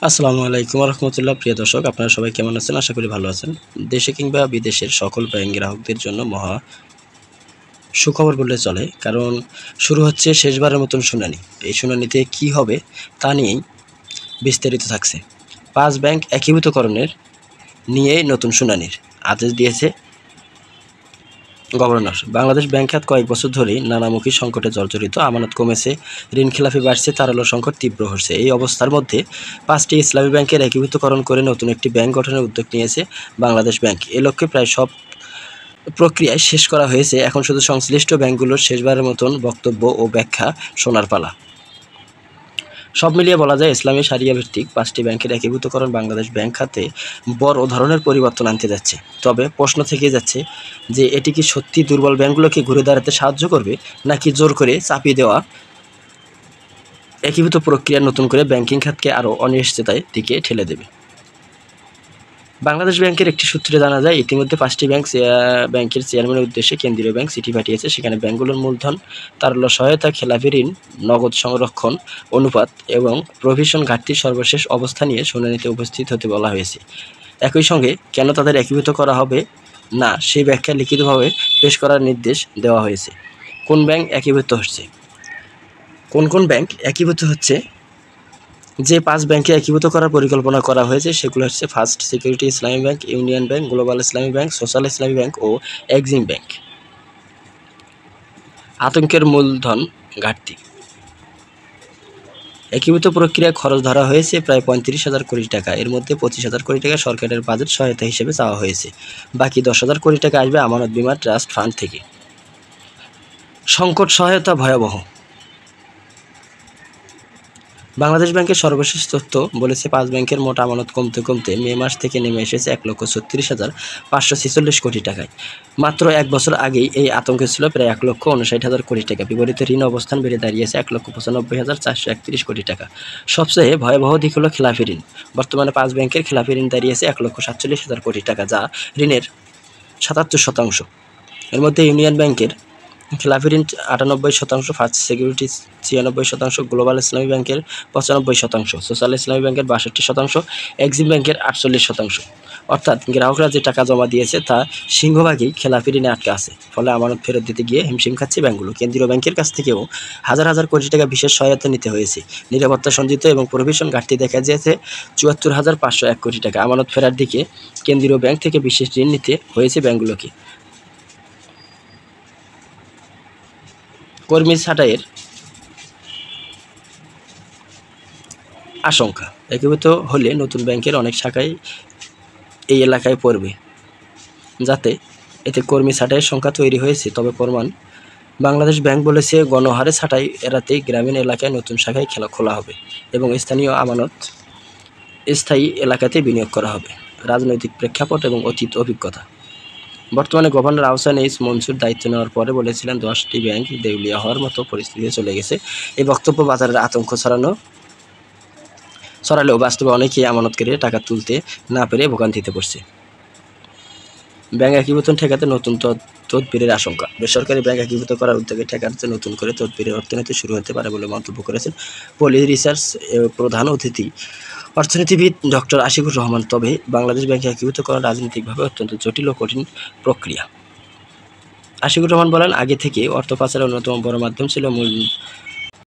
আসসালামু আলাইকুম রহমতুল্লাহ। প্রিয় দর্শক, আপনারা সবাই কেমন আছেন? আশা করি ভালো আছেন। দেশে কিংবা বিদেশের সকল ব্যাংক গ্রাহকদের জন্য মহা সুখবর বললে চলে, কারণ শুরু হচ্ছে শেষবারের মতন শুনানি। এই শুনানিতে কি হবে তা নিয়েই বিস্তারিত থাকছে। 5 ব্যাংক একীভূতকরণের নিয়ে নতুন শুনানির আদেশ দিয়েছে গভর্নর। বাংলাদেশ ব্যাংক খাত কয়েক বছর ধরেই নানামুখী সংকটে জর্জরিত। আমানত কমেছে, ঋণ খেলাপি বাড়ছে, তারল্য সংকট তীব্র হচ্ছে। এই অবস্থার মধ্যে 5টি ইসলামী ব্যাংকের একীভূতকরণ করে নতুন একটি ব্যাংক গঠনের উদ্যোগ নিয়েছে বাংলাদেশ ব্যাংক। এ লক্ষ্যে প্রায় সব প্রক্রিয়ায় শেষ করা হয়েছে। এখন শুধু সংশ্লিষ্ট ব্যাংকগুলোর শেষবারের মতন বক্তব্য ও ব্যাখ্যা শোনার পালা। সব মিলিয়ে বলা যায়, ইসলামী শারিয়া ভিত্তিক 5টি ব্যাংকের একীভূতকরণ বাংলাদেশ ব্যাংক খাতে বড় ধরনের পরিবর্তন আনতে যাচ্ছে। তবে প্রশ্ন থেকে যাচ্ছে যে এটি কি সত্যি দুর্বল ব্যাংকগুলোকে ঘুরে দাঁড়াতে সাহায্য করবে, নাকি জোর করে চাপিয়ে দেওয়া একীভূত প্রক্রিয়া নতুন করে ব্যাংকিং খাতকে আরও অনিশ্চয়তার দিকে ঠেলে দেবে। বাংলাদেশ ব্যাংকের একটি সূত্রে জানা যায়, ইতিমধ্যে 5টি ব্যাংকের চেয়ারম্যানের উদ্দেশ্যে কেন্দ্রীয় ব্যাংক চিঠি পাঠিয়েছে। সেখানে ব্যাংকগুলোর মূলধন, তারল্য সহায়তা, খেলাপি ঋণ, নগদ সংরক্ষণ অনুপাত এবং প্রভিশন ঘাটতির সর্বশেষ অবস্থা নিয়ে শুনানিতে উপস্থিত হতে বলা হয়েছে। একই সঙ্গে কেন তাদের একীভূত করা হবে না সেই ব্যাখ্যা লিখিতভাবে পেশ করার নির্দেশ দেওয়া হয়েছে। কোন ব্যাংক একীভূত হচ্ছে, কোন ব্যাংক একীভূত হচ্ছে? যে 5 ব্যাংকে একীভূত করার পরিকল্পনা করা হয়েছে সেগুলো হচ্ছে: ফার্স্ট সিকিউরিটি ইসলামী ব্যাংক, ইউনিয়ন ব্যাংক, গ্লোবাল ইসলামী ব্যাংক, সোশ্যাল ইসলামী ব্যাংক ও এক্সিম ব্যাংক। আতঙ্কের মূলধন ঘাটতি। একীভূত প্রক্রিয়ায় খরচ ধরা হয়েছে প্রায় 35,000 কোটি টাকা। এর মধ্যে 25,000 কোটি টাকা সরকারের বাজেট সহায়তা হিসেবে চাওয়া হয়েছে। বাকি 10,000 কোটি টাকা আসবে আমানত বীমা ট্রাস্ট ফান্ড থেকে। সংকট সহায়তা ভয়াবহ। বাংলাদেশ ব্যাংকের সর্বশেষ তথ্য বলেছে, 5 ব্যাংকের মোট আমানত কমতে কমতে মে মাস থেকে নেমে এসেছে 1,36,546 কোটি টাকায়। মাত্র এক বছর আগেই এই আতঙ্ক ছিল প্রায় 1,59,000 কোটি টাকা। বিপরীতে ঋণ অবস্থান বেড়ে দাঁড়িয়েছে 1,95,431 কোটি টাকা। সবচেয়ে ভয়াবহ দিক হলো খেলাপি ঋণ। বর্তমানে 5 ব্যাংকের খেলাপি ঋণ দাঁড়িয়েছে 1,47,000 কোটি টাকা, যা ঋণের 77%। এর মধ্যে ইউনিয়ন ব্যাংকের খেলাপি ঋণ 98%, ফার্স্ট সিকিউরিটিজ 96%, গ্লোবাল ইসলামী ব্যাংকের 95%, সোশ্যাল ইসলামী ব্যাংকের 62%, এক্সিম ব্যাংকের 48%। অর্থাৎ গ্রাহকরা যে টাকা জমা দিয়েছে তা সিংহভাগই খেলাপি ঋণে আটকে আছে। ফলে আমানত ফেরত দিতে গিয়ে হিমশিম খাচ্ছে ব্যাংকগুলো। কেন্দ্রীয় ব্যাংকের কাছ থেকেও হাজার হাজার কোটি টাকা বিশেষ সহায়তা নিতে হয়েছে। নিরাপত্তা সঞ্চিত এবং প্রভিশন ঘাটতি দেখা দিয়েছে 74,501 কোটি টাকা। আমানত ফেরার দিকে কেন্দ্রীয় ব্যাংক থেকে বিশেষ ঋণ নিতে হয়েছে ব্যাংকগুলোকে। কর্মী ছাঁটাইয়ের আশঙ্কা। একীভূত হলে নতুন ব্যাংকের অনেক শাখাই এই এলাকায় পড়বে, যাতে এতে কর্মী ছাঁটাইয়ের সংখ্যা তৈরি হয়েছে। তবে প্রমাণ, বাংলাদেশ ব্যাংক বলেছে, গণহারে ছাঁটাই এড়াতে গ্রামীণ এলাকায় নতুন শাখায় খোলা হবে এবং স্থানীয় আমানত স্থায়ী এলাকাতে বিনিয়োগ করা হবে। রাজনৈতিক প্রেক্ষাপট এবং অতীত অভিজ্ঞতা। বর্তমানে গভর্নর আহসান এইচ মনসুর দায়িত্ব নেওয়ার পরে বলেছিলেন 10টি ব্যাংক দেউলিয়া হওয়ার মতো পরিস্থিতিতে চলে গেছে। এই বক্তব্য বাজারের আতঙ্ক ছড়ালেও বাস্তবে অনেকেই আমানতকারী টাকা তুলতে না পেরে ভোগান্তিতে পড়ছে। ব্যাংক একীভূত ঠেকাতে নতুন তদবিরের আশঙ্কা। বেসরকারি ব্যাংক একীভূত করার উদ্যোগে ঠেকাতে নতুন করে তদবিরের অর্থনীতি শুরু হতে পারে বলে মন্তব্য করেছেন পলি রিসার্চ প্রধান অতিথি অর্থনীতিবিদ ডক্টর আশিকুর রহমান। তবে বাংলাদেশ ব্যাংক একীভূত করা রাজনৈতিকভাবে অত্যন্ত জটিল ও কঠিন প্রক্রিয়া। আশিকুর রহমান বলেন, আগে থেকে অর্থ পাচারের অন্যতম বড় মাধ্যম ছিল